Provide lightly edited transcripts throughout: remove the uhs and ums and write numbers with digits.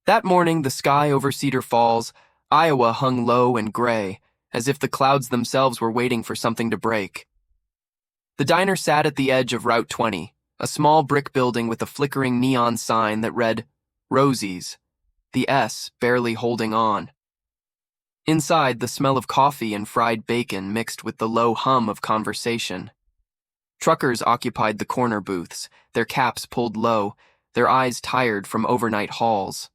That morning, the sky over Cedar Falls, Iowa hung low and gray, as if the clouds themselves were waiting for something to break. The diner sat at the edge of Route 20, a small brick building with a flickering neon sign that read, Rosie's, the S barely holding on. Inside, the smell of coffee and fried bacon mixed with the low hum of conversation. Truckers occupied the corner booths, their caps pulled low, their eyes tired from overnight hauls.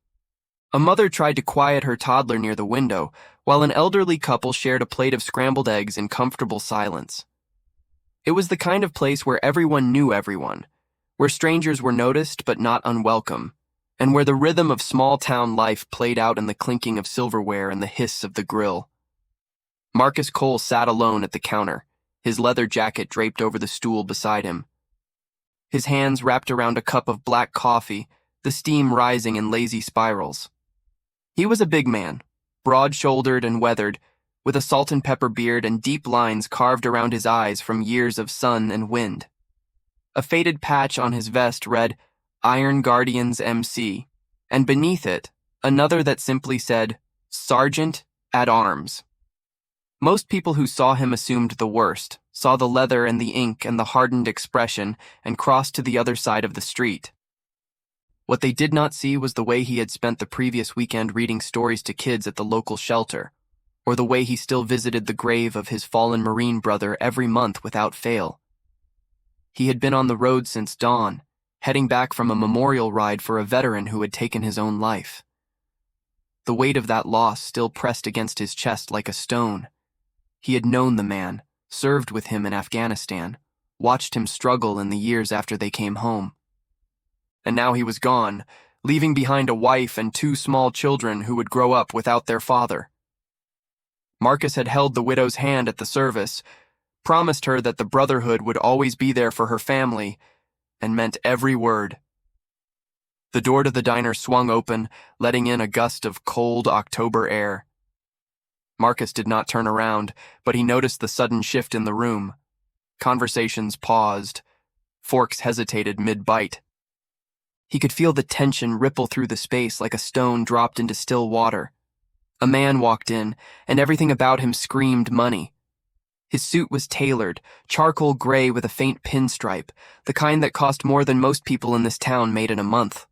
A mother tried to quiet her toddler near the window, while an elderly couple shared a plate of scrambled eggs in comfortable silence. It was the kind of place where everyone knew everyone, where strangers were noticed but not unwelcome, and where the rhythm of small-town life played out in the clinking of silverware and the hiss of the grill. Marcus Cole sat alone at the counter, his leather jacket draped over the stool beside him. His hands wrapped around a cup of black coffee, the steam rising in lazy spirals. He was a big man, broad-shouldered and weathered, with a salt and pepper beard and deep lines carved around his eyes from years of sun and wind. A faded patch on his vest read, Iron Guardians MC, and beneath it, another that simply said, Sergeant at Arms. Most people who saw him assumed the worst, saw the leather and the ink and the hardened expression, and crossed to the other side of the street. What they did not see was the way he had spent the previous weekend reading stories to kids at the local shelter, or the way he still visited the grave of his fallen Marine brother every month without fail. He had been on the road since dawn, heading back from a memorial ride for a veteran who had taken his own life. The weight of that loss still pressed against his chest like a stone. He had known the man, served with him in Afghanistan, watched him struggle in the years after they came home. And now he was gone, leaving behind a wife and two small children who would grow up without their father. Marcus had held the widow's hand at the service, promised her that the Brotherhood would always be there for her family, and meant every word. The door to the diner swung open, letting in a gust of cold October air. Marcus did not turn around, but he noticed the sudden shift in the room. Conversations paused. Forks hesitated mid-bite. He could feel the tension ripple through the space like a stone dropped into still water. A man walked in, and everything about him screamed money. His suit was tailored, charcoal gray with a faint pinstripe, the kind that cost more than most people in this town made in a month.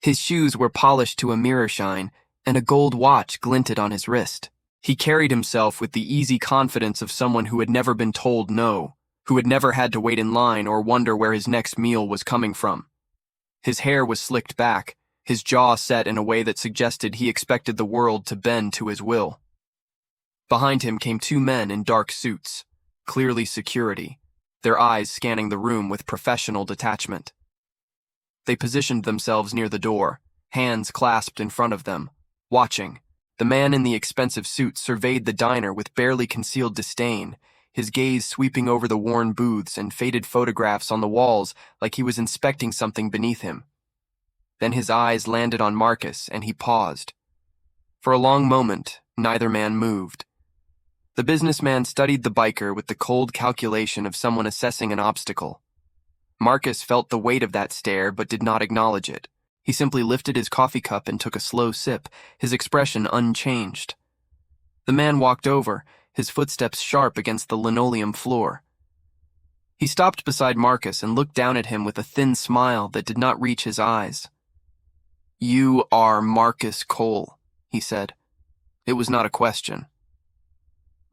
His shoes were polished to a mirror shine, and a gold watch glinted on his wrist. He carried himself with the easy confidence of someone who had never been told no, who had never had to wait in line or wonder where his next meal was coming from. His hair was slicked back, his jaw set in a way that suggested he expected the world to bend to his will. Behind him came two men in dark suits, clearly security, their eyes scanning the room with professional detachment. They positioned themselves near the door, hands clasped in front of them, watching. The man in the expensive suit surveyed the diner with barely concealed disdain, his gaze sweeping over the worn booths and faded photographs on the walls like he was inspecting something beneath him. Then his eyes landed on Marcus, and he paused. For a long moment, neither man moved. The businessman studied the biker with the cold calculation of someone assessing an obstacle. Marcus felt the weight of that stare but did not acknowledge it. He simply lifted his coffee cup and took a slow sip, his expression unchanged. The man walked over, his footsteps sharp against the linoleum floor. He stopped beside Marcus and looked down at him with a thin smile that did not reach his eyes. "You are Marcus Cole," he said. It was not a question.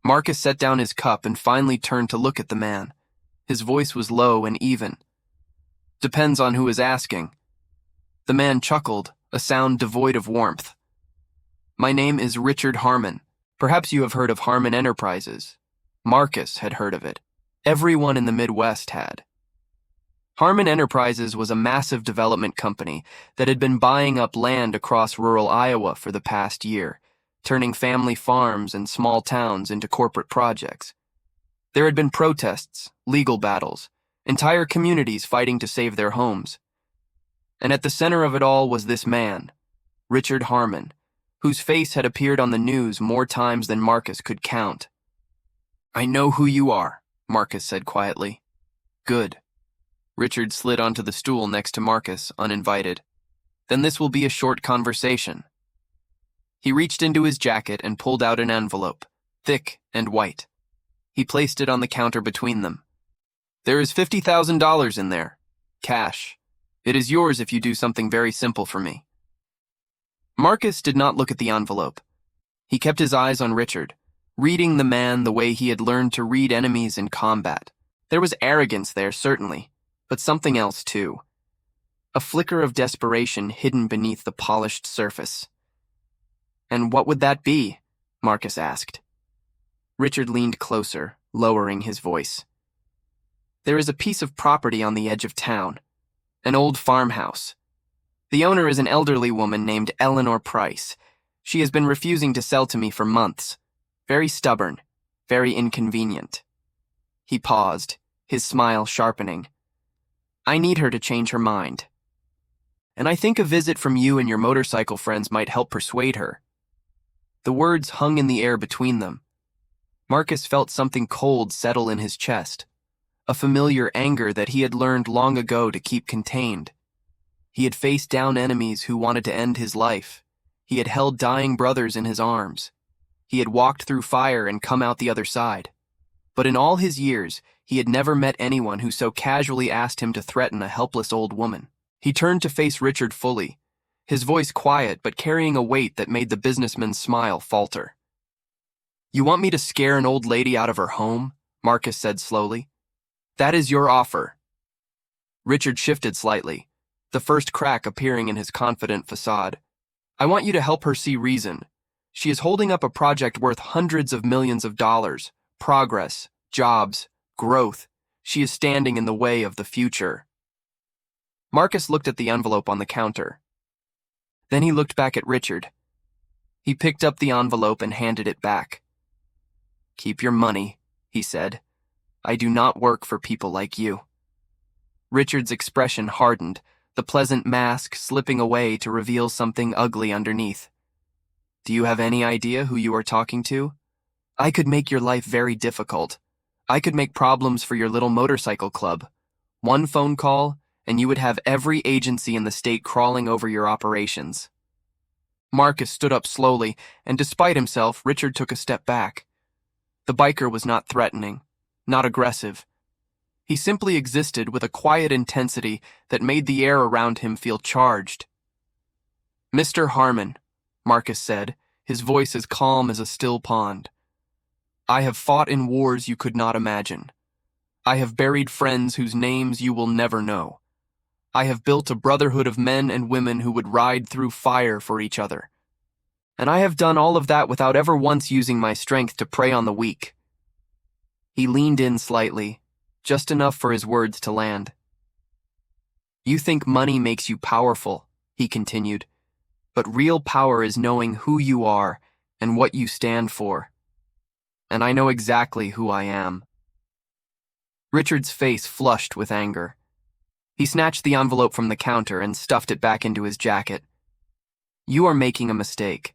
Marcus set down his cup and finally turned to look at the man. His voice was low and even. "Depends on who is asking." The man chuckled, a sound devoid of warmth. "My name is Richard Harmon. Perhaps you have heard of Harmon Enterprises." Marcus had heard of it. Everyone in the Midwest had. Harmon Enterprises was a massive development company that had been buying up land across rural Iowa for the past year, turning family farms and small towns into corporate projects. There had been protests, legal battles, entire communities fighting to save their homes. And at the center of it all was this man, Richard Harmon, whose face had appeared on the news more times than Marcus could count. "I know who you are," Marcus said quietly. "Good." Richard slid onto the stool next to Marcus, uninvited. Then this will be a short conversation. He reached into his jacket and pulled out an envelope, thick and white. He placed it on the counter between them. There is $50,000 in there. Cash. It is yours if you do something very simple for me. Marcus did not look at the envelope. He kept his eyes on Richard, reading the man the way he had learned to read enemies in combat. There was arrogance there, certainly, but something else too. A flicker of desperation hidden beneath the polished surface. And what would that be? Marcus asked. Richard leaned closer, lowering his voice. There is a piece of property on the edge of town, an old farmhouse. The owner is an elderly woman named Eleanor Price. She has been refusing to sell to me for months. Very stubborn, very inconvenient. He paused, his smile sharpening. I need her to change her mind. And I think a visit from you and your motorcycle friends might help persuade her. The words hung in the air between them. Marcus felt something cold settle in his chest, a familiar anger that he had learned long ago to keep contained. He had faced down enemies who wanted to end his life. He had held dying brothers in his arms. He had walked through fire and come out the other side. But in all his years, he had never met anyone who so casually asked him to threaten a helpless old woman. He turned to face Richard fully, his voice quiet but carrying a weight that made the businessman's smile falter. You want me to scare an old lady out of her home? Marcus said slowly. That is your offer. Richard shifted slightly, the first crack appearing in his confident facade. I want you to help her see reason. She is holding up a project worth hundreds of millions of dollars. Progress, jobs, growth. She is standing in the way of the future. Marcus looked at the envelope on the counter. Then he looked back at Richard. He picked up the envelope and handed it back. Keep your money, he said. I do not work for people like you. Richard's expression hardened, the pleasant mask slipping away to reveal something ugly underneath. Do you have any idea who you are talking to? I could make your life very difficult. I could make problems for your little motorcycle club. One phone call, and you would have every agency in the state crawling over your operations. Marcus stood up slowly, and despite himself, Richard took a step back. The biker was not threatening, not aggressive. He simply existed with a quiet intensity that made the air around him feel charged. Mr. Harmon, Marcus said, his voice as calm as a still pond. I have fought in wars you could not imagine. I have buried friends whose names you will never know. I have built a brotherhood of men and women who would ride through fire for each other. And I have done all of that without ever once using my strength to prey on the weak. He leaned in slightly, just enough for his words to land. You think money makes you powerful, he continued, but real power is knowing who you are and what you stand for. And I know exactly who I am. Richard's face flushed with anger. He snatched the envelope from the counter and stuffed it back into his jacket. You are making a mistake.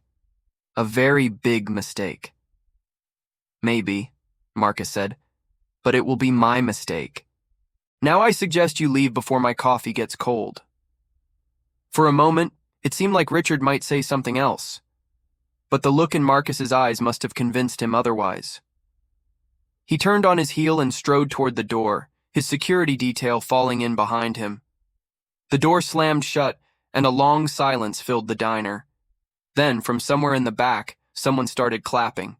A very big mistake. Maybe, Marcus said, but it will be my mistake. Now I suggest you leave before my coffee gets cold. For a moment, it seemed like Richard might say something else, but the look in Marcus's eyes must have convinced him otherwise. He turned on his heel and strode toward the door, his security detail falling in behind him. The door slammed shut, and a long silence filled the diner. Then, from somewhere in the back, someone started clapping.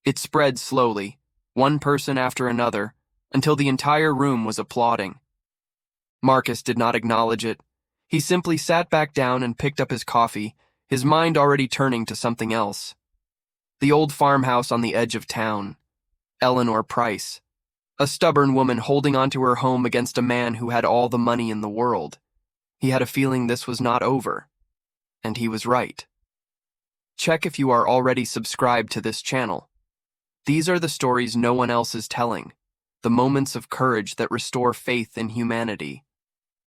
It spread slowly, one person after another, until the entire room was applauding. Marcus did not acknowledge it. He simply sat back down and picked up his coffee, his mind already turning to something else. The old farmhouse on the edge of town. Eleanor Price. A stubborn woman holding onto her home against a man who had all the money in the world. He had a feeling this was not over. And he was right. Check if you are already subscribed to this channel. These are the stories no one else is telling, the moments of courage that restore faith in humanity.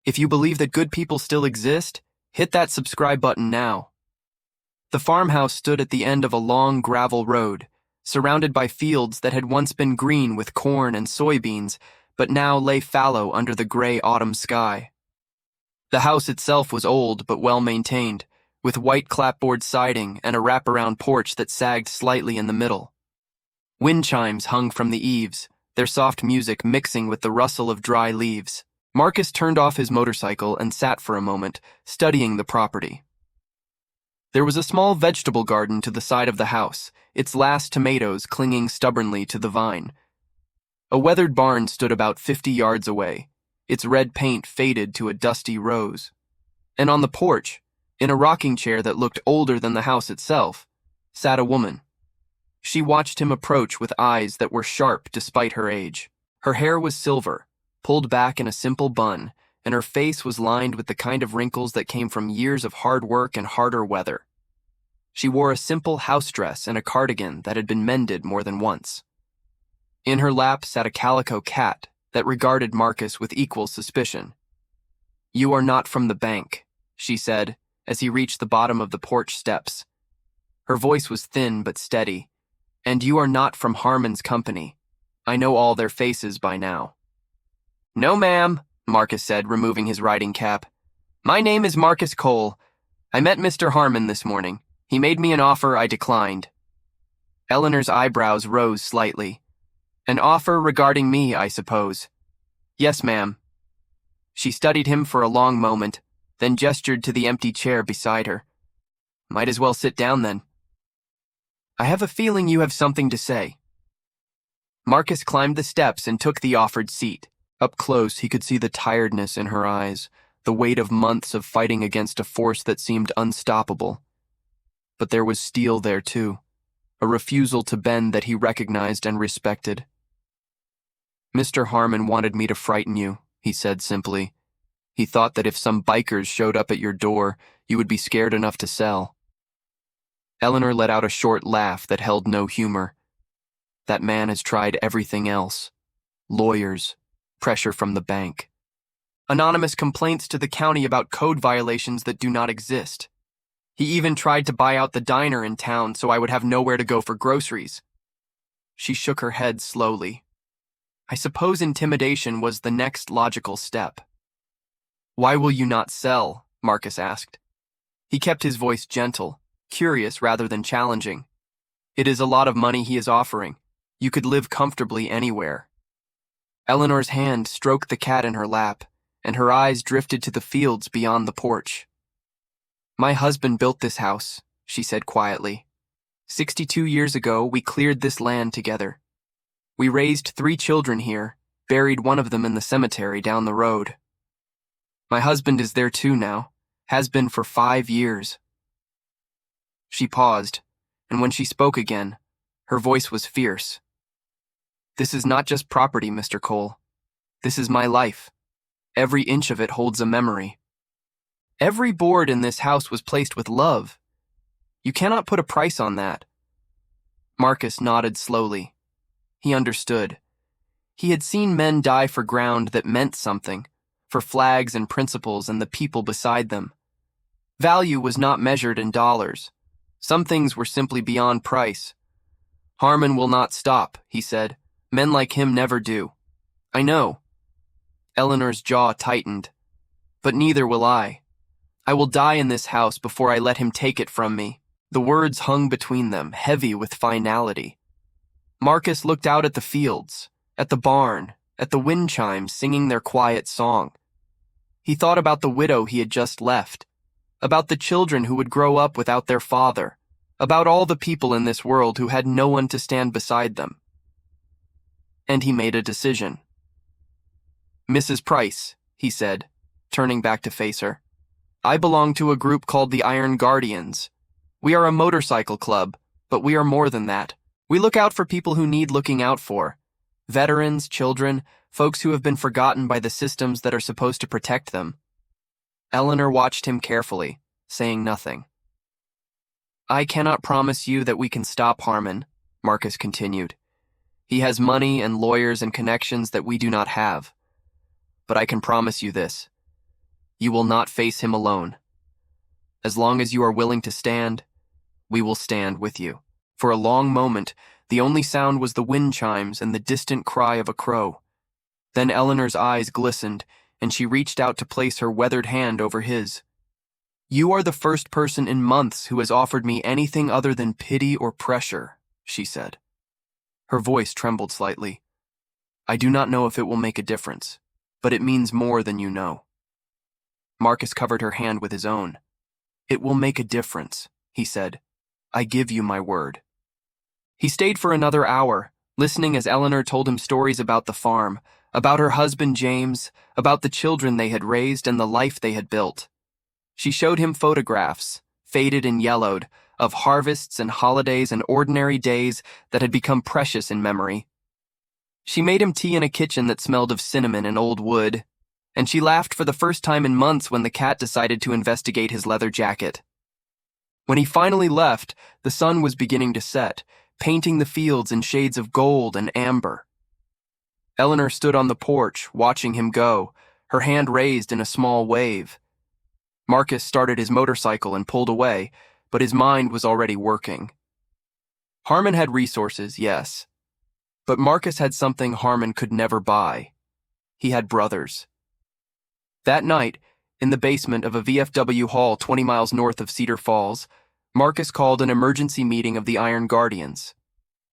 If you believe that good people still exist, hit that subscribe button now. The farmhouse stood at the end of a long gravel road, surrounded by fields that had once been green with corn and soybeans, but now lay fallow under the gray autumn sky. The house itself was old but well maintained, with white clapboard siding and a wraparound porch that sagged slightly in the middle. Wind chimes hung from the eaves, their soft music mixing with the rustle of dry leaves. Marcus turned off his motorcycle and sat for a moment, studying the property. There was a small vegetable garden to the side of the house, its last tomatoes clinging stubbornly to the vine. A weathered barn stood about 50 yards away, its red paint faded to a dusty rose. And on the porch, in a rocking chair that looked older than the house itself, sat a woman. She watched him approach with eyes that were sharp despite her age. Her hair was silver, pulled back in a simple bun, and her face was lined with the kind of wrinkles that came from years of hard work and harder weather. She wore a simple house dress and a cardigan that had been mended more than once. In her lap sat a calico cat that regarded Marcus with equal suspicion. "You are not from the bank," she said, as he reached the bottom of the porch steps. Her voice was thin but steady. "And you are not from Harmon's company. I know all their faces by now." "No, ma'am," Marcus said, removing his riding cap. "My name is Marcus Cole. I met Mr. Harmon this morning. He made me an offer I declined." Eleanor's eyebrows rose slightly. "An offer regarding me, I suppose." "Yes, ma'am." She studied him for a long moment, then gestured to the empty chair beside her. "Might as well sit down then. I have a feeling you have something to say." Marcus climbed the steps and took the offered seat. Up close, he could see the tiredness in her eyes, the weight of months of fighting against a force that seemed unstoppable. But there was steel there too, a refusal to bend that he recognized and respected. "Mr. Harmon wanted me to frighten you," he said simply. "He thought that if some bikers showed up at your door, you would be scared enough to sell." Eleanor let out a short laugh that held no humor. "That man has tried everything else. Lawyers, pressure from the bank, anonymous complaints to the county about code violations that do not exist. He even tried to buy out the diner in town so I would have nowhere to go for groceries." She shook her head slowly. "I suppose intimidation was the next logical step." "Why will you not sell?" Marcus asked. He kept his voice gentle, curious rather than challenging. "It is a lot of money he is offering. You could live comfortably anywhere." Eleanor's hand stroked the cat in her lap, and her eyes drifted to the fields beyond the porch. "My husband built this house," she said quietly. 62 years ago, we cleared this land together. We raised 3 children here, buried one of them in the cemetery down the road. My husband is there too now, has been for 5 years. She paused, and when she spoke again, her voice was fierce. "This is not just property, Mr. Cole. This is my life. Every inch of it holds a memory. Every board in this house was placed with love. You cannot put a price on that." Marcus nodded slowly. He understood. He had seen men die for ground that meant something, for flags and principles and the people beside them. Value was not measured in dollars. Some things were simply beyond price. "Harmon will not stop," he said. "Men like him never do." "I know." Eleanor's jaw tightened. "But neither will I. I will die in this house before I let him take it from me." The words hung between them, heavy with finality. Marcus looked out at the fields, at the barn, at the wind chimes singing their quiet song. He thought about the widow he had just left, about the children who would grow up without their father, about all the people in this world who had no one to stand beside them. And he made a decision. "Mrs. Price," he said, turning back to face her, "I belong to a group called the Iron Guardians. We are a motorcycle club, but we are more than that. We look out for people who need looking out for. Veterans, children, folks who have been forgotten by the systems that are supposed to protect them." Eleanor watched him carefully, saying nothing. "I cannot promise you that we can stop Harmon," Marcus continued. "He has money and lawyers and connections that we do not have. But I can promise you this. You will not face him alone. As long as you are willing to stand, we will stand with you." For a long moment, the only sound was the wind chimes and the distant cry of a crow. Then Eleanor's eyes glistened, and she reached out to place her weathered hand over his. "You are the first person in months who has offered me anything other than pity or pressure," she said. Her voice trembled slightly. "I do not know if it will make a difference, but it means more than you know." Marcus covered her hand with his own. "It will make a difference," he said. "I give you my word." He stayed for another hour, listening as Eleanor told him stories about the farm, about her husband James, about the children they had raised and the life they had built. She showed him photographs, faded and yellowed, of harvests and holidays and ordinary days that had become precious in memory. She made him tea in a kitchen that smelled of cinnamon and old wood, and she laughed for the first time in months when the cat decided to investigate his leather jacket. When he finally left, the sun was beginning to set, painting the fields in shades of gold and amber. Eleanor stood on the porch, watching him go, her hand raised in a small wave. Marcus started his motorcycle and pulled away, but his mind was already working. Harmon had resources, yes, but Marcus had something Harmon could never buy. He had brothers. That night, in the basement of a VFW hall 20 miles north of Cedar Falls, Marcus called an emergency meeting of the Iron Guardians.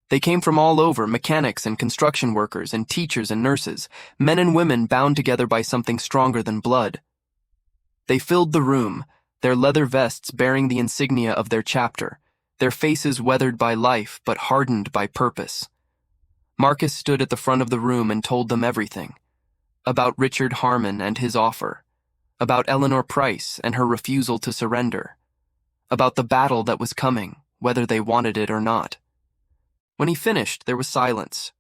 They came from all over, mechanics and construction workers and teachers and nurses, men and women bound together by something stronger than blood. They filled the room, their leather vests bearing the insignia of their chapter, their faces weathered by life but hardened by purpose. Marcus stood at the front of the room and told them everything. About Richard Harmon and his offer. About Eleanor Price and her refusal to surrender. About the battle that was coming, whether they wanted it or not. When he finished, there was silence.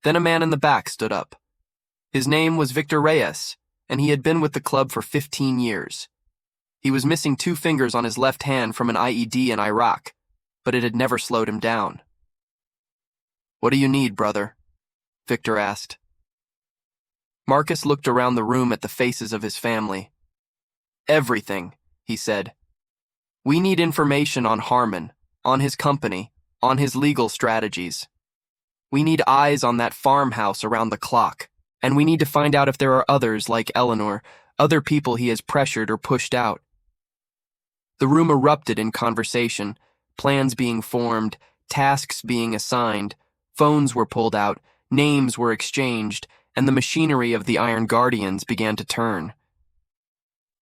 Then a man in the back stood up. His name was Victor Reyes, and he had been with the club for 15 years. He was missing 2 fingers on his left hand from an IED in Iraq, but it had never slowed him down. "What do you need, brother?" Victor asked. Marcus looked around the room at the faces of his family. "Everything," he said. "We need information on Harmon, on his company, on his legal strategies. We need eyes on that farmhouse around the clock, and we need to find out if there are others like Eleanor, other people he has pressured or pushed out." The room erupted in conversation, plans being formed, tasks being assigned, phones were pulled out, names were exchanged, and the machinery of the Iron Guardians began to turn.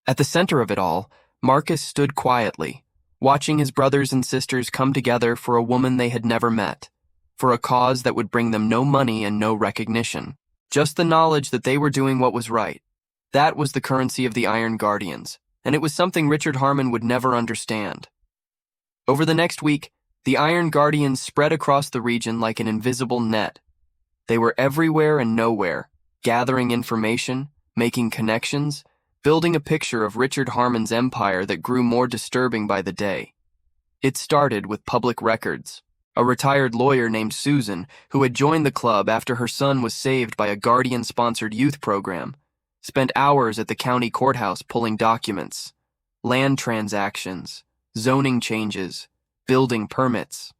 At the center of it all, Marcus stood quietly, watching his brothers and sisters come together for a woman they had never met, for a cause that would bring them no money and no recognition, just the knowledge that they were doing what was right. That was the currency of the Iron Guardians, and it was something Richard Harmon would never understand. Over the next week, the Iron Guardians spread across the region like an invisible net. They were everywhere and nowhere, gathering information, making connections, building a picture of Richard Harmon's empire that grew more disturbing by the day. It started with public records. A retired lawyer named Susan, who had joined the club after her son was saved by a Guardian-sponsored youth program, spent hours at the county courthouse pulling documents, land transactions, zoning changes, building permits.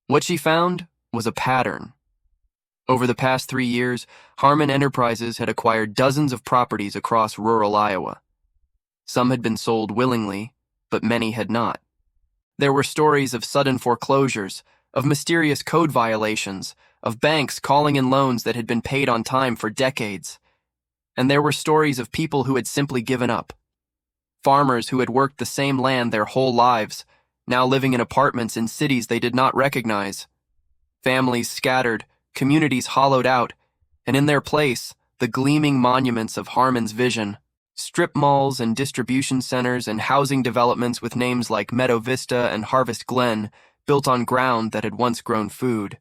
What she found was a pattern. Over the past 3 years, Harmon Enterprises had acquired dozens of properties across rural Iowa. Some had been sold willingly, but many had not. There were stories of sudden foreclosures, of mysterious code violations, of banks calling in loans that had been paid on time for decades. And there were stories of people who had simply given up. Farmers who had worked the same land their whole lives, now living in apartments in cities they did not recognize. Families scattered, communities hollowed out, and in their place, the gleaming monuments of Harmon's vision, strip malls and distribution centers and housing developments with names like Meadow Vista and Harvest Glen, built on ground that had once grown food.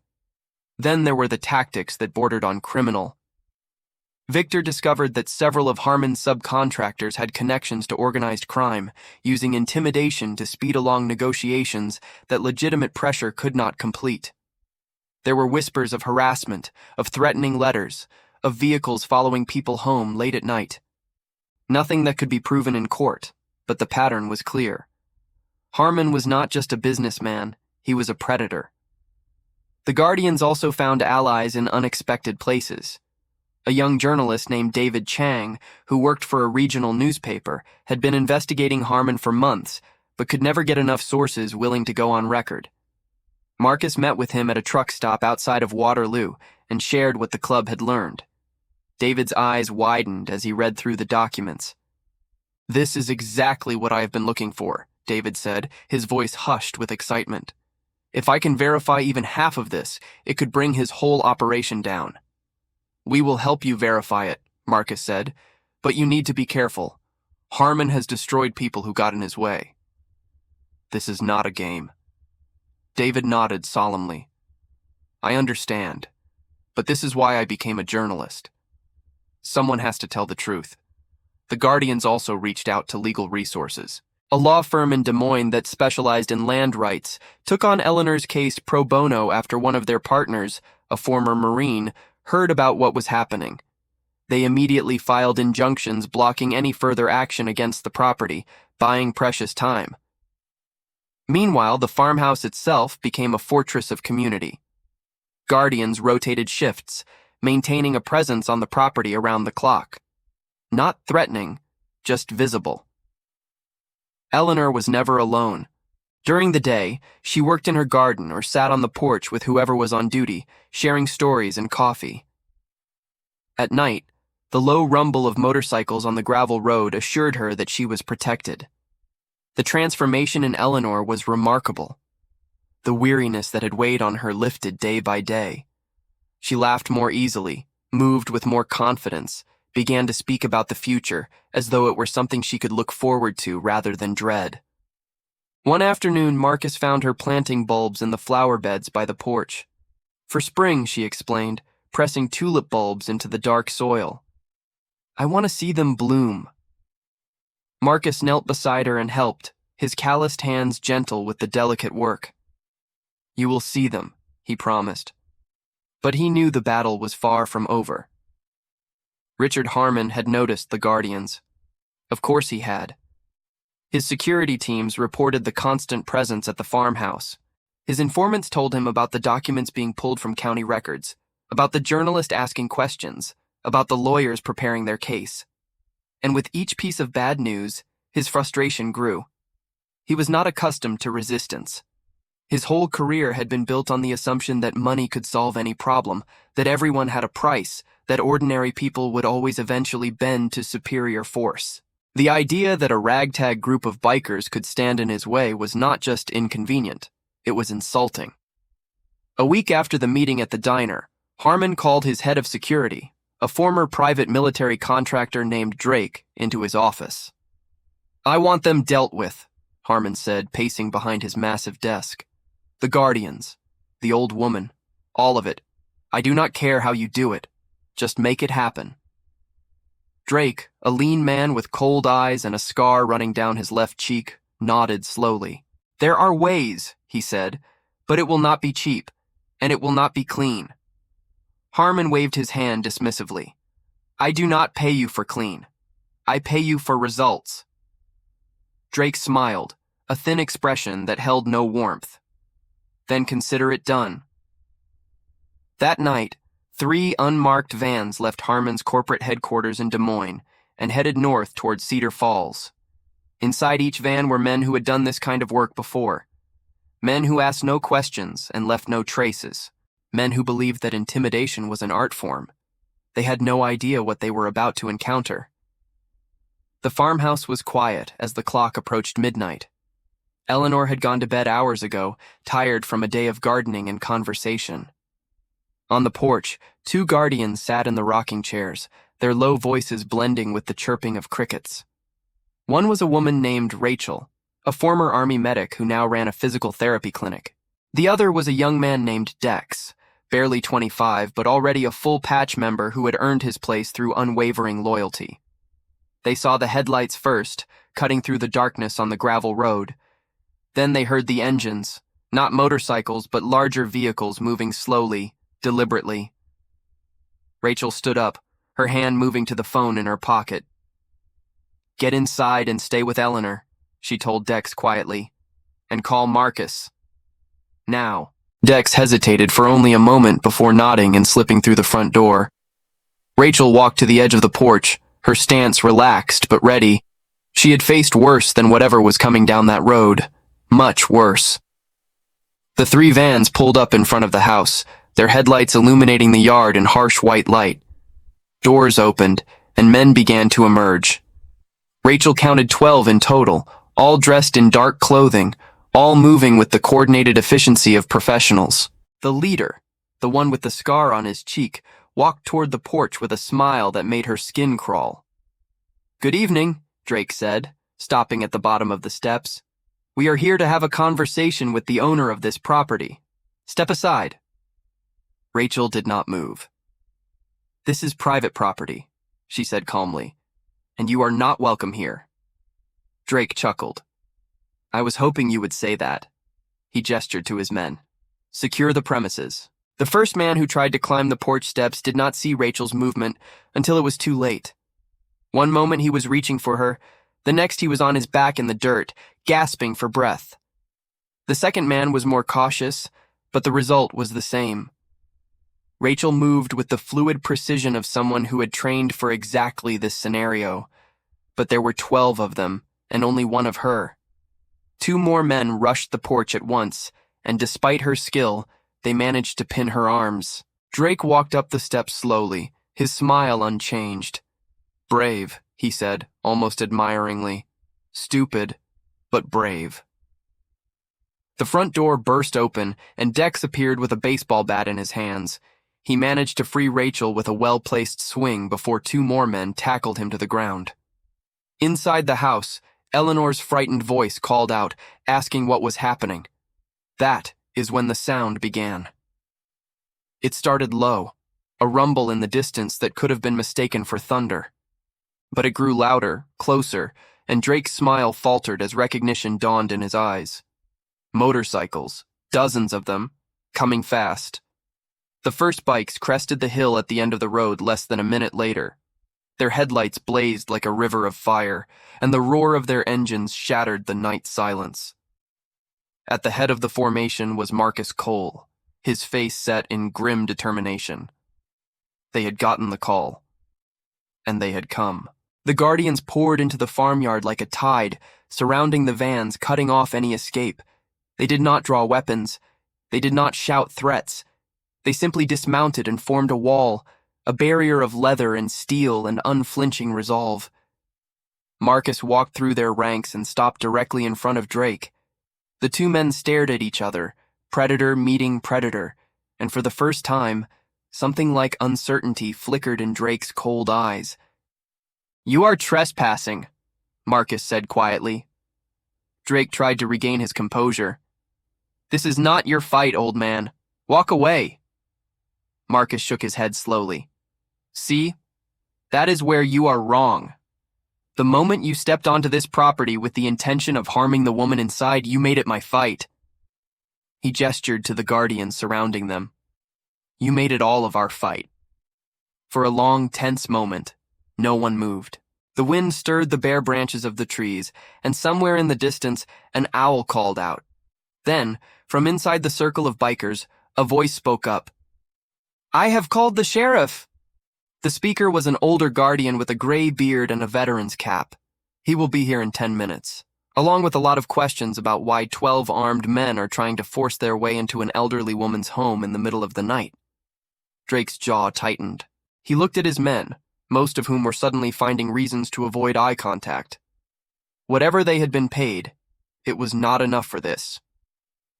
Then there were the tactics that bordered on criminal. Victor discovered that several of Harmon's subcontractors had connections to organized crime, using intimidation to speed along negotiations that legitimate pressure could not complete. There were whispers of harassment, of threatening letters, of vehicles following people home late at night. Nothing that could be proven in court, but the pattern was clear. Harmon was not just a businessman, he was a predator. The Guardians also found allies in unexpected places. A young journalist named David Chang, who worked for a regional newspaper, had been investigating Harmon for months, but could never get enough sources willing to go on record. Marcus met with him at a truck stop outside of Waterloo and shared what the club had learned. David's eyes widened as he read through the documents. "This is exactly what I have been looking for," David said, his voice hushed with excitement. "If I can verify even half of this, it could bring his whole operation down." "We will help you verify it," Marcus said, "but you need to be careful. Harmon has destroyed people who got in his way." "This is not a game." David nodded solemnly. "I understand, but this is why I became a journalist. Someone has to tell the truth." The Guardians also reached out to legal resources. A law firm in Des Moines that specialized in land rights took on Eleanor's case pro bono after one of their partners, a former Marine, heard about what was happening. They immediately filed injunctions blocking any further action against the property, buying precious time. Meanwhile, the farmhouse itself became a fortress of community. Guardians rotated shifts, maintaining a presence on the property around the clock. Not threatening, just visible. Eleanor was never alone. During the day, she worked in her garden or sat on the porch with whoever was on duty, sharing stories and coffee. At night, the low rumble of motorcycles on the gravel road assured her that she was protected. The transformation in Eleanor was remarkable. The weariness that had weighed on her lifted day by day. She laughed more easily, moved with more confidence, began to speak about the future as though it were something she could look forward to rather than dread. One afternoon, Marcus found her planting bulbs in the flower beds by the porch. "For spring," she explained, pressing tulip bulbs into the dark soil. "I want to see them bloom." Marcus knelt beside her and helped, his calloused hands gentle with the delicate work. "You will see them," he promised. But he knew the battle was far from over. Richard Harmon had noticed the Guardians. Of course he had. His security teams reported the constant presence at the farmhouse. His informants told him about the documents being pulled from county records, about the journalist asking questions, about the lawyers preparing their case. And with each piece of bad news, his frustration grew. He was not accustomed to resistance. His whole career had been built on the assumption that money could solve any problem, that everyone had a price, that ordinary people would always eventually bend to superior force. The idea that a ragtag group of bikers could stand in his way was not just inconvenient, it was insulting. A week after the meeting at the diner, Harmon called his head of security, a former private military contractor named Drake, into his office. "I want them dealt with," Harmon said, pacing behind his massive desk. "The Guardians, the old woman, all of it. I do not care how you do it. Just make it happen." Drake, a lean man with cold eyes and a scar running down his left cheek, nodded slowly. "There are ways," he said, "but it will not be cheap, and it will not be clean." Harmon waved his hand dismissively. "I do not pay you for clean. I pay you for results." Drake smiled, a thin expression that held no warmth. "Then consider it done." That night, 3 unmarked vans left Harmon's corporate headquarters in Des Moines and headed north towards Cedar Falls. Inside each van were men who had done this kind of work before. Men who asked no questions and left no traces. Men who believed that intimidation was an art form. They had no idea what they were about to encounter. The farmhouse was quiet as the clock approached midnight. Eleanor had gone to bed hours ago, tired from a day of gardening and conversation. On the porch, 2 Guardians sat in the rocking chairs, their low voices blending with the chirping of crickets. One was a woman named Rachel, a former Army medic who now ran a physical therapy clinic. The other was a young man named Dex, barely 25 but already a full patch member who had earned his place through unwavering loyalty. They saw the headlights first, cutting through the darkness on the gravel road. Then they heard the engines, not motorcycles but larger vehicles moving slowly, deliberately. Rachel stood up, her hand moving to the phone in her pocket. "Get inside and stay with Eleanor," she told Dex quietly, "and call Marcus. Now." Dex hesitated for only a moment before nodding and slipping through the front door. Rachel walked to the edge of the porch, her stance relaxed but ready. She had faced worse than whatever was coming down that road. Much worse. The three vans pulled up in front of the house, their headlights illuminating the yard in harsh white light. Doors opened, and men began to emerge. Rachel counted 12 in total, all dressed in dark clothing, all moving with the coordinated efficiency of professionals. The leader, the one with the scar on his cheek, walked toward the porch with a smile that made her skin crawl. "Good evening," Drake said, stopping at the bottom of the steps. "We are here to have a conversation with the owner of this property. Step aside." Rachel did not move. "This is private property," she said calmly, "and you are not welcome here." Drake chuckled. "I was hoping you would say that." He gestured to his men. "Secure the premises." The first man who tried to climb the porch steps did not see Rachel's movement until it was too late. One moment he was reaching for her, the next he was on his back in the dirt, gasping for breath. The second man was more cautious, but the result was the same. Rachel moved with the fluid precision of someone who had trained for exactly this scenario, but there were 12 of them, and only one of her. Two more men rushed the porch at once, and despite her skill, they managed to pin her arms. Drake walked up the steps slowly, his smile unchanged. "Brave," he said, almost admiringly. "Stupid, but brave." The front door burst open, and Dex appeared with a baseball bat in his hands. He managed to free Rachel with a well-placed swing before two more men tackled him to the ground. Inside the house, Eleanor's frightened voice called out, asking what was happening. That is when the sound began. It started low, a rumble in the distance that could have been mistaken for thunder. But it grew louder, closer, and Drake's smile faltered as recognition dawned in his eyes. Motorcycles, dozens of them, coming fast. The first bikes crested the hill at the end of the road less than a minute later. Their headlights blazed like a river of fire, and the roar of their engines shattered the night silence. At the head of the formation was Marcus Cole, his face set in grim determination. They had gotten the call, and they had come. The Guardians poured into the farmyard like a tide, surrounding the vans, cutting off any escape. They did not draw weapons. They did not shout threats. They simply dismounted and formed a wall, a barrier of leather and steel and unflinching resolve. Marcus walked through their ranks and stopped directly in front of Drake. The two men stared at each other, predator meeting predator, and for the first time, something like uncertainty flickered in Drake's cold eyes. "You are trespassing," Marcus said quietly. Drake tried to regain his composure. "This is not your fight, old man. Walk away." Marcus shook his head slowly. "See? That is where you are wrong. The moment you stepped onto this property with the intention of harming the woman inside, you made it my fight." He gestured to the Guardians surrounding them. "You made it all of our fight." For a long, tense moment, no one moved. The wind stirred the bare branches of the trees, and somewhere in the distance, an owl called out. Then, from inside the circle of bikers, a voice spoke up. "I have called the sheriff." The speaker was an older Guardian with a gray beard and a veteran's cap. "He will be here in 10 minutes, along with a lot of questions about why 12 armed men are trying to force their way into an elderly woman's home in the middle of the night." Drake's jaw tightened. He looked at his men, most of whom were suddenly finding reasons to avoid eye contact. Whatever they had been paid, it was not enough for this.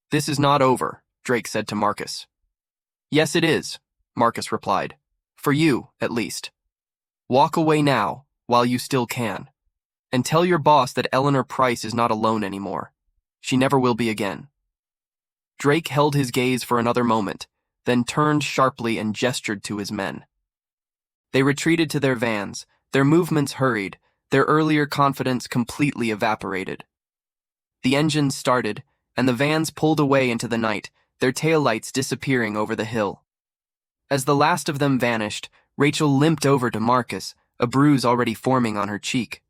"This is not over," Drake said to Marcus. "Yes, it is," Marcus replied. "For you, at least. Walk away now, while you still can. And tell your boss that Eleanor Price is not alone anymore. She never will be again." Drake held his gaze for another moment, then turned sharply and gestured to his men. They retreated to their vans, their movements hurried, their earlier confidence completely evaporated. The engines started, and the vans pulled away into the night, their taillights disappearing over the hill. As the last of them vanished, Rachel limped over to Marcus, a bruise already forming on her cheek.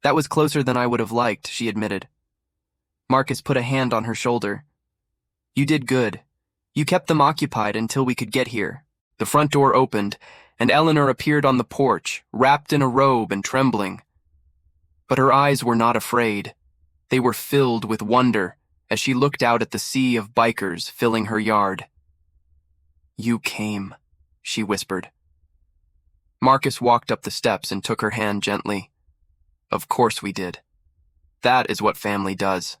"That was closer than I would have liked," she admitted. Marcus put a hand on her shoulder. "You did good. You kept them occupied until we could get here." The front door opened, and Eleanor appeared on the porch, wrapped in a robe and trembling. But her eyes were not afraid. They were filled with wonder as she looked out at the sea of bikers filling her yard. "You came," she whispered. Marcus walked up the steps and took her hand gently. "Of course we did. That is what family does."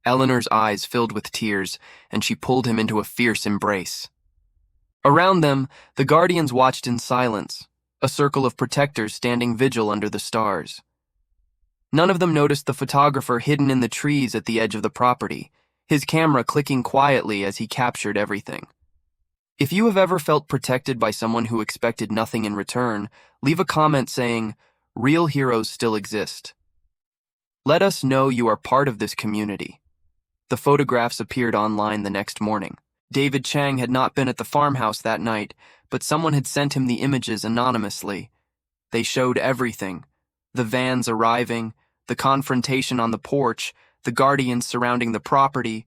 Eleanor's eyes filled with tears, and she pulled him into a fierce embrace. Around them, the guardians watched in silence, a circle of protectors standing vigil under the stars. None of them noticed the photographer hidden in the trees at the edge of the property, his camera clicking quietly as he captured everything. If you have ever felt protected by someone who expected nothing in return, leave a comment saying, "Real heroes still exist." Let us know you are part of this community. The photographs appeared online the next morning. David Chang had not been at the farmhouse that night, but someone had sent him the images anonymously. They showed everything: the vans arriving, the confrontation on the porch, the guardians surrounding the property,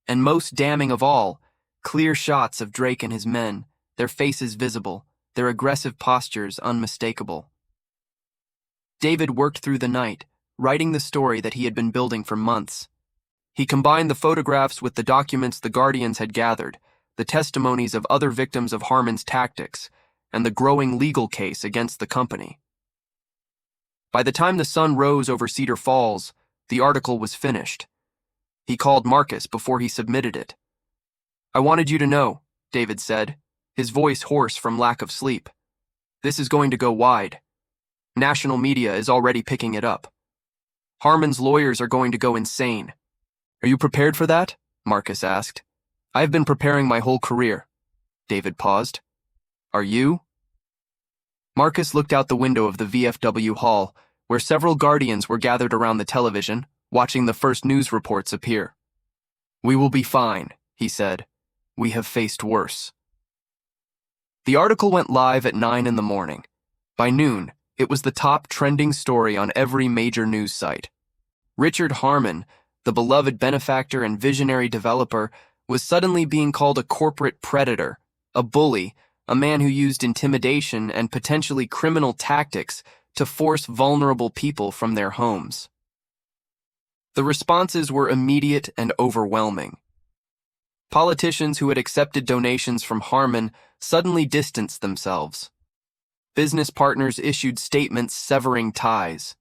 and most damning of all, clear shots of Drake and his men, their faces visible, their aggressive postures unmistakable. David worked through the night, writing the story that he had been building for months. He combined the photographs with the documents the guardians had gathered, the testimonies of other victims of Harmon's tactics, and the growing legal case against the company. By the time the sun rose over Cedar Falls, the article was finished. He called Marcus before he submitted it. "I wanted you to know," David said, his voice hoarse from lack of sleep. "This is going to go wide. National media is already picking it up. Harmon's lawyers are going to go insane." "Are you prepared for that?" Marcus asked. "I have been preparing my whole career." David paused. "Are you?" Marcus looked out the window of the VFW hall, where several guardians were gathered around the television, watching the first news reports appear. "We will be fine," he said. "We have faced worse." The article went live at 9 in the morning. By noon, it was the top trending story on every major news site. Richard Harmon, the beloved benefactor and visionary developer, was suddenly being called a corporate predator, a bully, a man who used intimidation and potentially criminal tactics to force vulnerable people from their homes. The responses were immediate and overwhelming. Politicians who had accepted donations from Harmon suddenly distanced themselves. Business partners issued statements severing ties.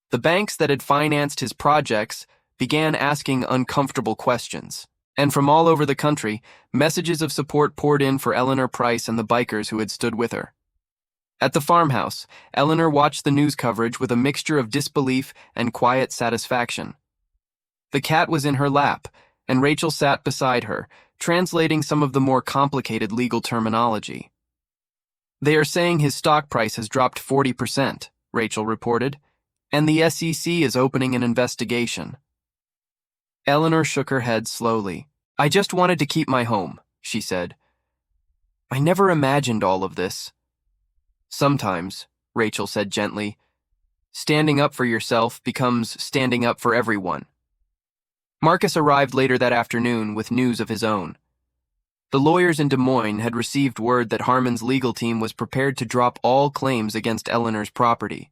The banks that had financed his projects began asking uncomfortable questions. And from all over the country, messages of support poured in for Eleanor Price and the bikers who had stood with her. At the farmhouse, Eleanor watched the news coverage with a mixture of disbelief and quiet satisfaction. The cat was in her lap, and Rachel sat beside her, translating some of the more complicated legal terminology. "They are saying his stock price has dropped 40%, Rachel reported, and the SEC is opening an investigation." Eleanor shook her head slowly. "I just wanted to keep my home," she said. "I never imagined all of this." "Sometimes," Rachel said gently, "standing up for yourself becomes standing up for everyone." Marcus arrived later that afternoon with news of his own. The lawyers in Des Moines had received word that Harmon's legal team was prepared to drop all claims against Eleanor's property.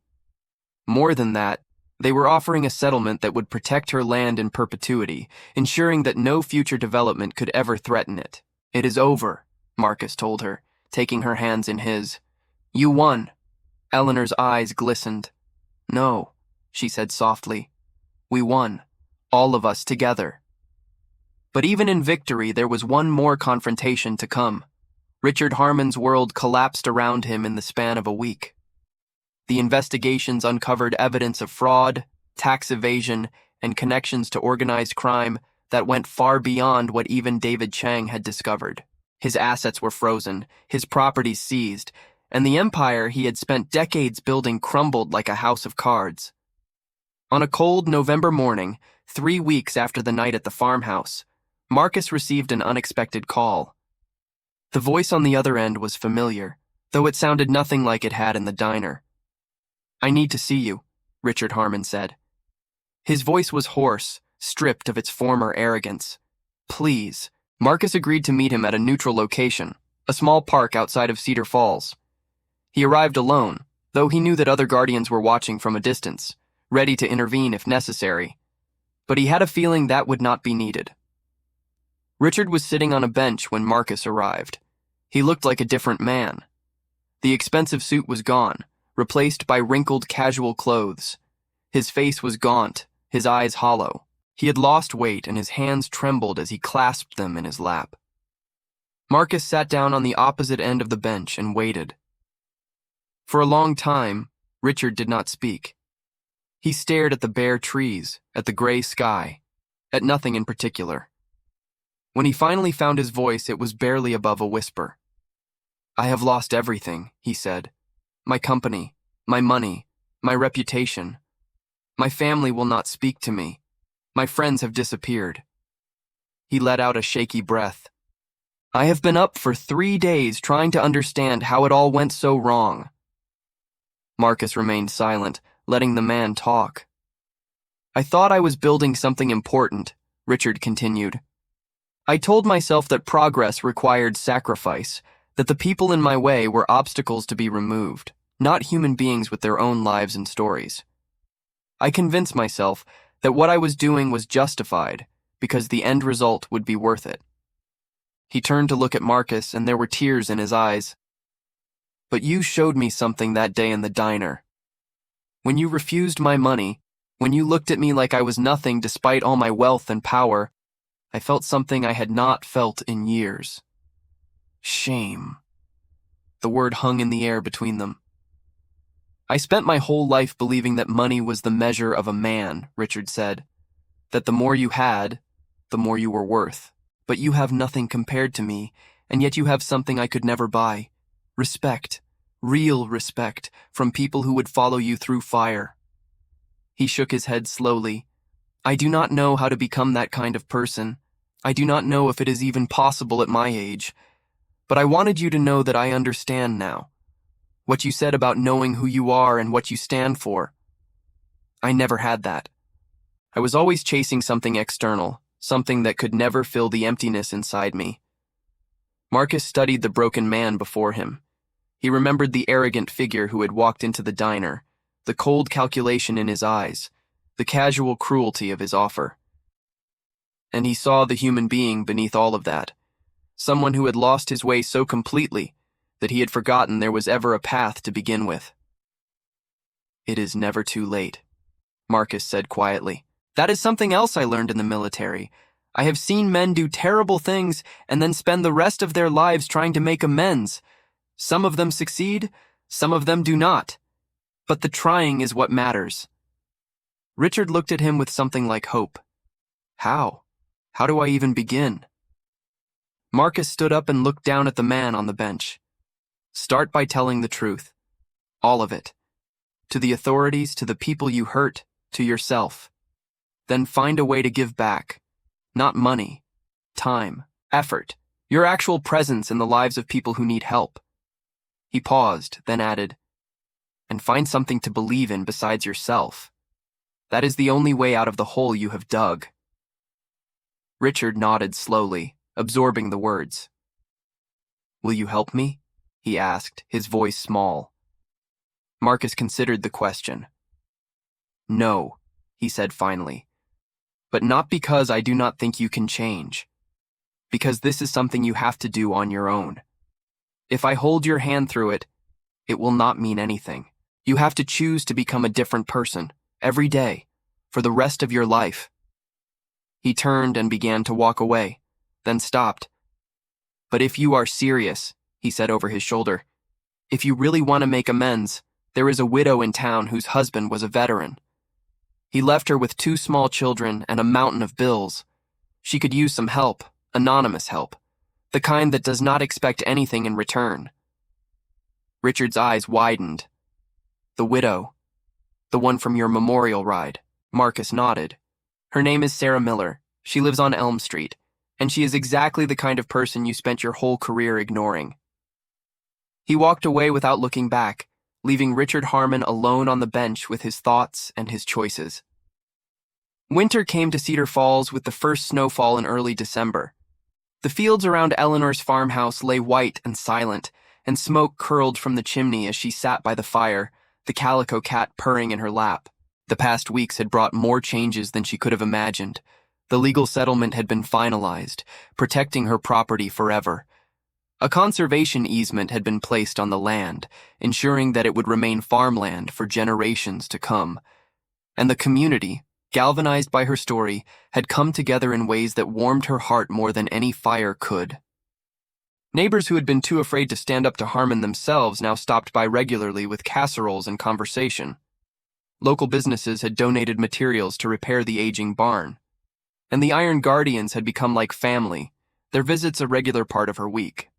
More than that, they were offering a settlement that would protect her land in perpetuity, ensuring that no future development could ever threaten it. "It is over," Marcus told her, taking her hands in his. "You won." Eleanor's eyes glistened. "No," she said softly. "We won. All of us together." But even in victory, there was one more confrontation to come. Richard Harmon's world collapsed around him in the span of a week. The investigations uncovered evidence of fraud, tax evasion, and connections to organized crime that went far beyond what even David Chang had discovered. His assets were frozen, his properties seized, and the empire he had spent decades building crumbled like a house of cards. On a cold November morning, 3 weeks after the night at the farmhouse, Marcus received an unexpected call. The voice on the other end was familiar, though it sounded nothing like it had in the diner. "I need to see you," Richard Harmon said. His voice was hoarse, stripped of its former arrogance. "Please." Marcus agreed to meet him at a neutral location, a small park outside of Cedar Falls. He arrived alone, though he knew that other guardians were watching from a distance, ready to intervene if necessary. But he had a feeling that would not be needed. Richard was sitting on a bench when Marcus arrived. He looked like a different man. The expensive suit was gone, replaced by wrinkled casual clothes. His face was gaunt, his eyes hollow. He had lost weight and his hands trembled as he clasped them in his lap. Marcus sat down on the opposite end of the bench and waited. For a long time, Richard did not speak. He stared at the bare trees, at the gray sky, at nothing in particular. When he finally found his voice, it was barely above a whisper. "I have lost everything," he said. "My company, my money, my reputation. My family will not speak to me. My friends have disappeared." He let out a shaky breath. "I have been up for 3 days trying to understand how it all went so wrong." Marcus remained silent, letting the man talk. "I thought I was building something important," Richard continued. "I told myself that progress required sacrifice, that the people in my way were obstacles to be removed, not human beings with their own lives and stories. I convinced myself that what I was doing was justified because the end result would be worth it." He turned to look at Marcus, and there were tears in his eyes. "But you showed me something that day in the diner. When you refused my money, when you looked at me like I was nothing despite all my wealth and power, I felt something I had not felt in years. Shame." The word hung in the air between them. "I spent my whole life believing that money was the measure of a man," Richard said. "That the more you had, the more you were worth. But you have nothing compared to me, and yet you have something I could never buy. Respect, real respect, from people who would follow you through fire." He shook his head slowly. "I do not know how to become that kind of person. I do not know if it is even possible at my age. But I wanted you to know that I understand now. What you said about knowing who you are and what you stand for. I never had that. I was always chasing something external, something that could never fill the emptiness inside me." Marcus studied the broken man before him. He remembered the arrogant figure who had walked into the diner, the cold calculation in his eyes, the casual cruelty of his offer. And he saw the human being beneath all of that, someone who had lost his way so completely that he had forgotten there was ever a path to begin with. "It is never too late," Marcus said quietly. "That is something else I learned in the military. I have seen men do terrible things and then spend the rest of their lives trying to make amends. Some of them succeed, some of them do not. But the trying is what matters." Richard looked at him with something like hope. "How? How do I even begin?" Marcus stood up and looked down at the man on the bench. "Start by telling the truth. All of it. To the authorities, to the people you hurt, to yourself. Then find a way to give back. Not money, time, effort, your actual presence in the lives of people who need help." He paused, then added, "And find something to believe in besides yourself. That is the only way out of the hole you have dug." Richard nodded slowly, absorbing the words. "Will you help me?" he asked, his voice small. Marcus considered the question. "No," he said finally. "But not because I do not think you can change. Because this is something you have to do on your own. If I hold your hand through it, it will not mean anything. You have to choose to become a different person, every day, for the rest of your life." He turned and began to walk away, then stopped. "But if you are serious," he said over his shoulder, "if you really want to make amends, there is a widow in town whose husband was a veteran. He left her with 2 small children and a mountain of bills. She could use some help, anonymous help, the kind that does not expect anything in return." Richard's eyes widened. "The widow, the one from your memorial ride." Marcus nodded. "Her name is Sarah Miller. She lives on Elm Street, and she is exactly the kind of person you spent your whole career ignoring." He walked away without looking back, leaving Richard Harmon alone on the bench with his thoughts and his choices. Winter came to Cedar Falls with the first snowfall in early December. The fields around Eleanor's farmhouse lay white and silent, and smoke curled from the chimney as she sat by the fire, the calico cat purring in her lap. The past weeks had brought more changes than she could have imagined. The legal settlement had been finalized, protecting her property forever. A conservation easement had been placed on the land, ensuring that it would remain farmland for generations to come. And the community, galvanized by her story, had come together in ways that warmed her heart more than any fire could. Neighbors who had been too afraid to stand up to Harmon themselves now stopped by regularly with casseroles and conversation. Local businesses had donated materials to repair the aging barn. And the Iron Guardians had become like family, their visits a regular part of her week.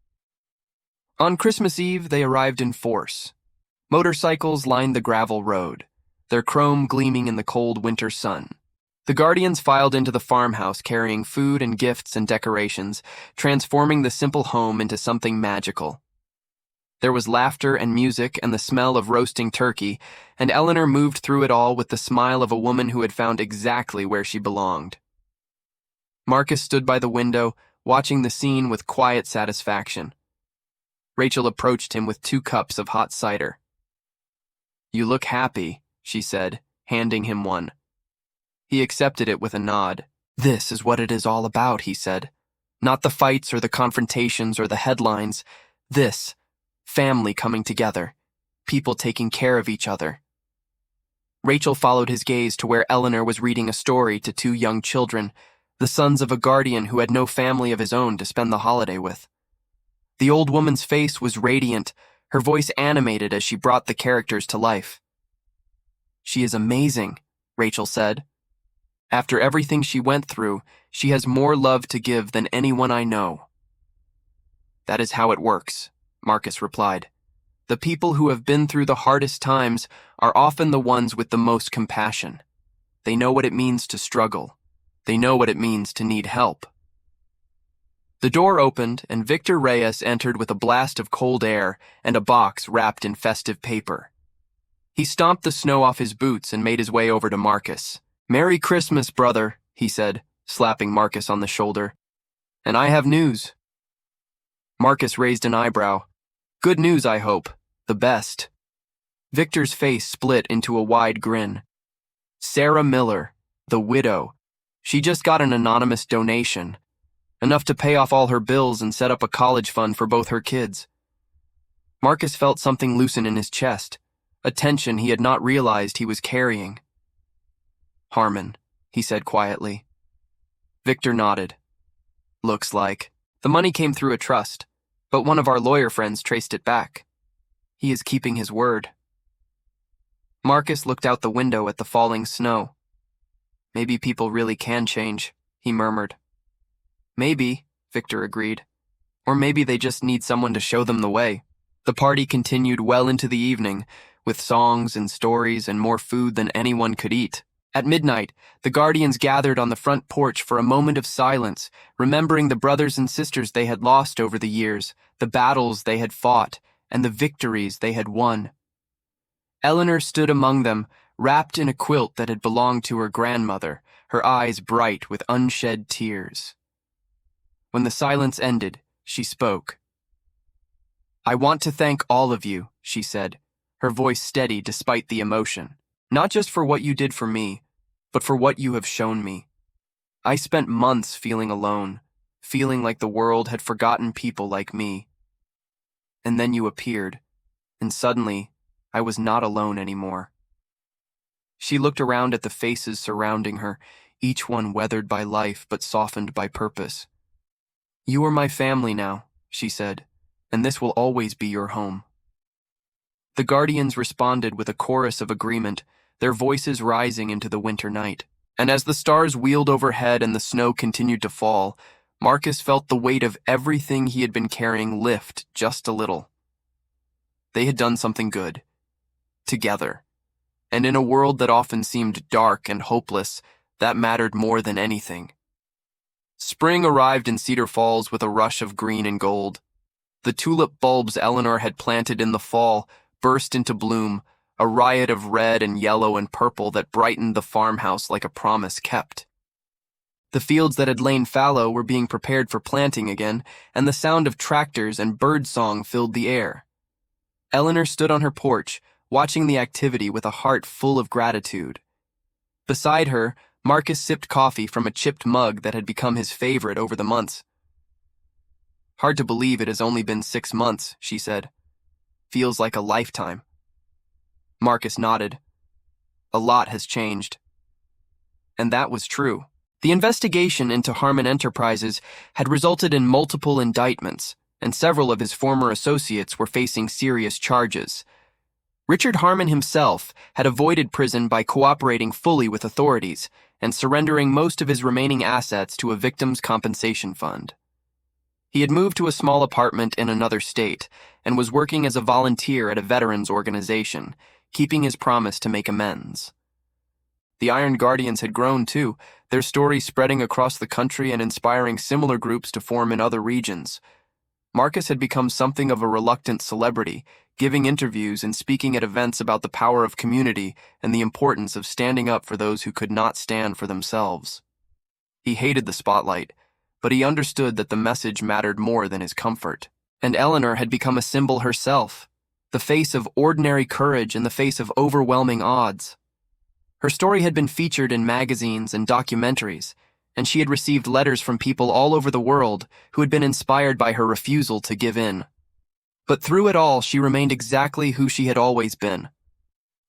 On Christmas Eve, they arrived in force. Motorcycles lined the gravel road, their chrome gleaming in the cold winter sun. The Guardians filed into the farmhouse carrying food and gifts and decorations, transforming the simple home into something magical. There was laughter and music and the smell of roasting turkey, and Eleanor moved through it all with the smile of a woman who had found exactly where she belonged. Marcus stood by the window, watching the scene with quiet satisfaction. Rachel approached him with 2 cups of hot cider. "You look happy," she said, handing him one. He accepted it with a nod. "This is what it is all about," he said. "Not the fights or the confrontations or the headlines. This, family coming together, people taking care of each other." Rachel followed his gaze to where Eleanor was reading a story to 2 young children, the sons of a guardian who had no family of his own to spend the holiday with. The old woman's face was radiant, her voice animated as she brought the characters to life. "She is amazing," Rachel said. "After everything she went through, she has more love to give than anyone I know." "That is how it works," Marcus replied. "The people who have been through the hardest times are often the ones with the most compassion. They know what it means to struggle. They know what it means to need help." The door opened, and Victor Reyes entered with a blast of cold air and a box wrapped in festive paper. He stomped the snow off his boots and made his way over to Marcus. "Merry Christmas, brother," he said, slapping Marcus on the shoulder. "And I have news." Marcus raised an eyebrow. "Good news, I hope. The best." Victor's face split into a wide grin. "Sarah Miller, the widow. She just got an anonymous donation. Enough to pay off all her bills and set up a college fund for both her kids." Marcus felt something loosen in his chest, a tension he had not realized he was carrying. "Harmon," he said quietly. Victor nodded. "Looks like. The money came through a trust, but one of our lawyer friends traced it back. He is keeping his word." Marcus looked out the window at the falling snow. "Maybe people really can change," he murmured. "Maybe," Victor agreed. "Or maybe they just need someone to show them the way." The party continued well into the evening, with songs and stories and more food than anyone could eat. At midnight, the Guardians gathered on the front porch for a moment of silence, remembering the brothers and sisters they had lost over the years, the battles they had fought, and the victories they had won. Eleanor stood among them, wrapped in a quilt that had belonged to her grandmother, her eyes bright with unshed tears. When the silence ended, she spoke. "I want to thank all of you," she said, her voice steady despite the emotion. "Not just for what you did for me, but for what you have shown me. I spent months feeling alone, feeling like the world had forgotten people like me. And then you appeared, and suddenly, I was not alone anymore." She looked around at the faces surrounding her, each one weathered by life but softened by purpose. "You are my family now," she said, "and this will always be your home." The Guardians responded with a chorus of agreement, their voices rising into the winter night. And as the stars wheeled overhead and the snow continued to fall, Marcus felt the weight of everything he had been carrying lift just a little. They had done something good. Together. And in a world that often seemed dark and hopeless, that mattered more than anything. Spring arrived in Cedar Falls with a rush of green and gold. The tulip bulbs Eleanor had planted in the fall burst into bloom, a riot of red and yellow and purple that brightened the farmhouse like a promise kept. The fields that had lain fallow were being prepared for planting again, and the sound of tractors and bird song filled the air. Eleanor stood on her porch, watching the activity with a heart full of gratitude. Beside her, Marcus sipped coffee from a chipped mug that had become his favorite over the months. "Hard to believe it has only been 6 months," she said. "Feels like a lifetime." Marcus nodded. A lot has changed. And that was true. The investigation into Harmon Enterprises had resulted in multiple indictments, and several of his former associates were facing serious charges. Richard Harmon himself had avoided prison by cooperating fully with authorities and surrendering most of his remaining assets to a victims' compensation fund. He had moved to a small apartment in another state and was working as a volunteer at a veterans organization, keeping his promise to make amends. The Iron Guardians had grown too, their story spreading across the country and inspiring similar groups to form in other regions. Marcus had become something of a reluctant celebrity, giving interviews and speaking at events about the power of community and the importance of standing up for those who could not stand for themselves. He hated the spotlight, but he understood that the message mattered more than his comfort. And Eleanor had become a symbol herself, the face of ordinary courage in the face of overwhelming odds. Her story had been featured in magazines and documentaries, and she had received letters from people all over the world who had been inspired by her refusal to give in. But through it all, she remained exactly who she had always been.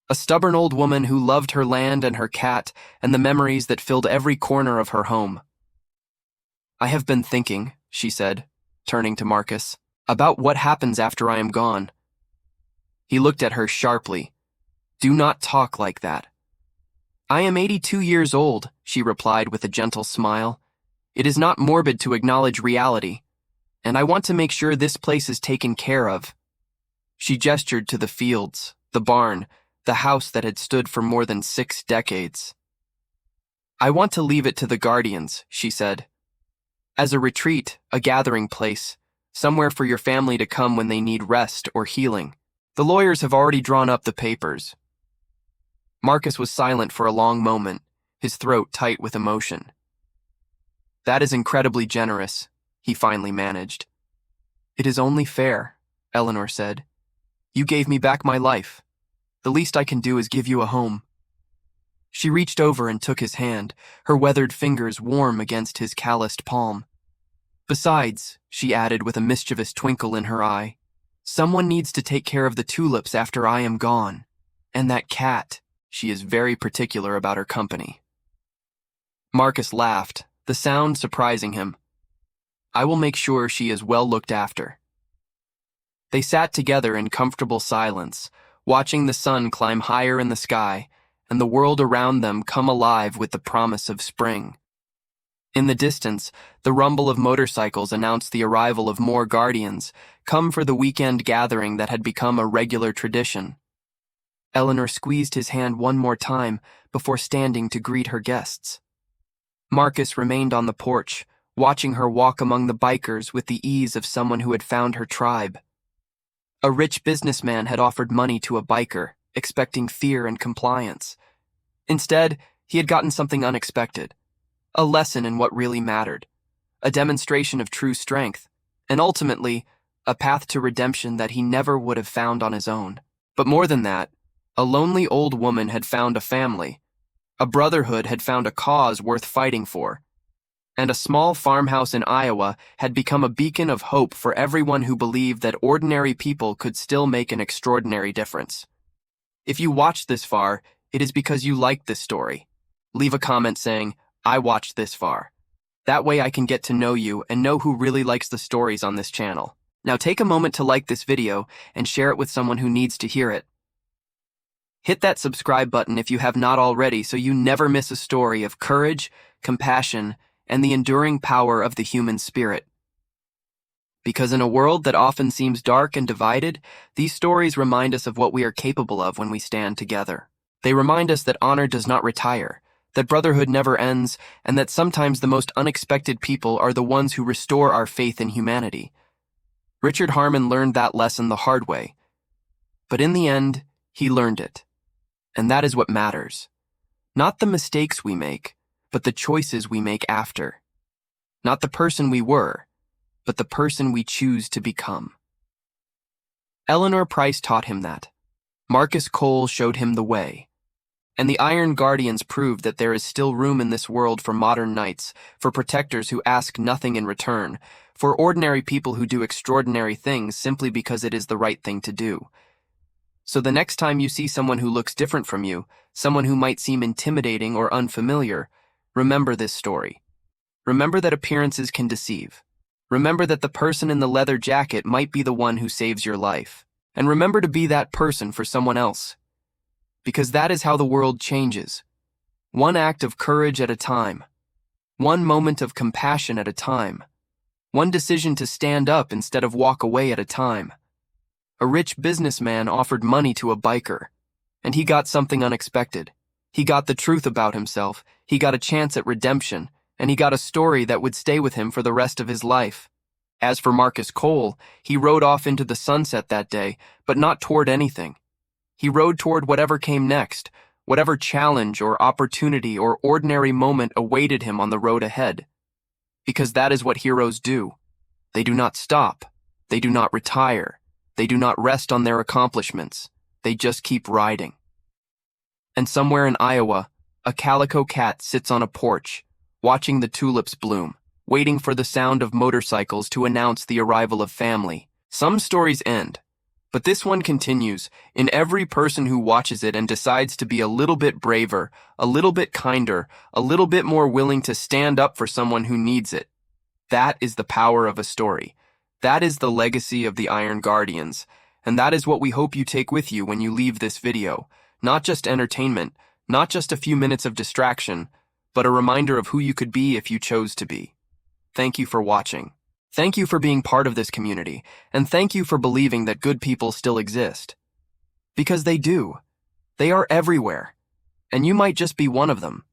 A stubborn old woman who loved her land and her cat and the memories that filled every corner of her home. "I have been thinking," she said, turning to Marcus, "about what happens after I am gone." He looked at her sharply. "Do not talk like that." "I am 82 years old," she replied with a gentle smile. "It is not morbid to acknowledge reality, and I want to make sure this place is taken care of." She gestured to the fields, the barn, the house that had stood for more than 6 decades. "I want to leave it to the Guardians," she said. "As a retreat, a gathering place, somewhere for your family to come when they need rest or healing. The lawyers have already drawn up the papers." Marcus was silent for a long moment, his throat tight with emotion. "That is incredibly generous," he finally managed. "It is only fair," Eleanor said. "You gave me back my life. The least I can do is give you a home." She reached over and took his hand, her weathered fingers warm against his calloused palm. "Besides," she added with a mischievous twinkle in her eye, "someone needs to take care of the tulips after I am gone. And that cat. She is very particular about her company." Marcus laughed, the sound surprising him. "I will make sure she is well looked after." They sat together in comfortable silence, watching the sun climb higher in the sky and the world around them come alive with the promise of spring. In the distance, the rumble of motorcycles announced the arrival of more Guardians, come for the weekend gathering that had become a regular tradition. Eleanor squeezed his hand one more time before standing to greet her guests. Marcus remained on the porch, watching her walk among the bikers with the ease of someone who had found her tribe. A rich businessman had offered money to a biker, expecting fear and compliance. Instead, he had gotten something unexpected, a lesson in what really mattered, a demonstration of true strength, and ultimately, a path to redemption that he never would have found on his own. But more than that, a lonely old woman had found a family, a brotherhood had found a cause worth fighting for, and a small farmhouse in Iowa had become a beacon of hope for everyone who believed that ordinary people could still make an extraordinary difference. If you watched this far, it is because you liked this story. Leave a comment saying, "I watched this far." That way I can get to know you and know who really likes the stories on this channel. Now take a moment to like this video and share it with someone who needs to hear it. Hit that subscribe button if you have not already so you never miss a story of courage, compassion, and the enduring power of the human spirit. Because in a world that often seems dark and divided, these stories remind us of what we are capable of when we stand together. They remind us that honor does not retire, that brotherhood never ends, and that sometimes the most unexpected people are the ones who restore our faith in humanity. Richard Harmon learned that lesson the hard way. But in the end, he learned it. And that is what matters. Not the mistakes we make, but the choices we make after. Not the person we were, but the person we choose to become. Eleanor Price taught him that. Marcus Cole showed him the way. And the Iron Guardians proved that there is still room in this world for modern knights, for protectors who ask nothing in return, for ordinary people who do extraordinary things simply because it is the right thing to do. So the next time you see someone who looks different from you, someone who might seem intimidating or unfamiliar, remember this story. Remember that appearances can deceive. Remember that the person in the leather jacket might be the one who saves your life. And remember to be that person for someone else. Because that is how the world changes. One act of courage at a time. One moment of compassion at a time. One decision to stand up instead of walk away at a time. A rich businessman offered money to a biker, and he got something unexpected. He got the truth about himself, he got a chance at redemption, and he got a story that would stay with him for the rest of his life. As for Marcus Cole, he rode off into the sunset that day, but not toward anything. He rode toward whatever came next, whatever challenge or opportunity or ordinary moment awaited him on the road ahead. Because that is what heroes do. They do not stop. They do not retire. They do not rest on their accomplishments. They just keep riding. And somewhere in Iowa, a calico cat sits on a porch, watching the tulips bloom, waiting for the sound of motorcycles to announce the arrival of family. Some stories end, but this one continues in every person who watches it and decides to be a little bit braver, a little bit kinder, a little bit more willing to stand up for someone who needs it. That is the power of a story. That is the legacy of the Iron Guardians, and that is what we hope you take with you when you leave this video. Not just entertainment, not just a few minutes of distraction, but a reminder of who you could be if you chose to be. Thank you for watching. Thank you for being part of this community, and thank you for believing that good people still exist. Because they do. They are everywhere, and you might just be one of them.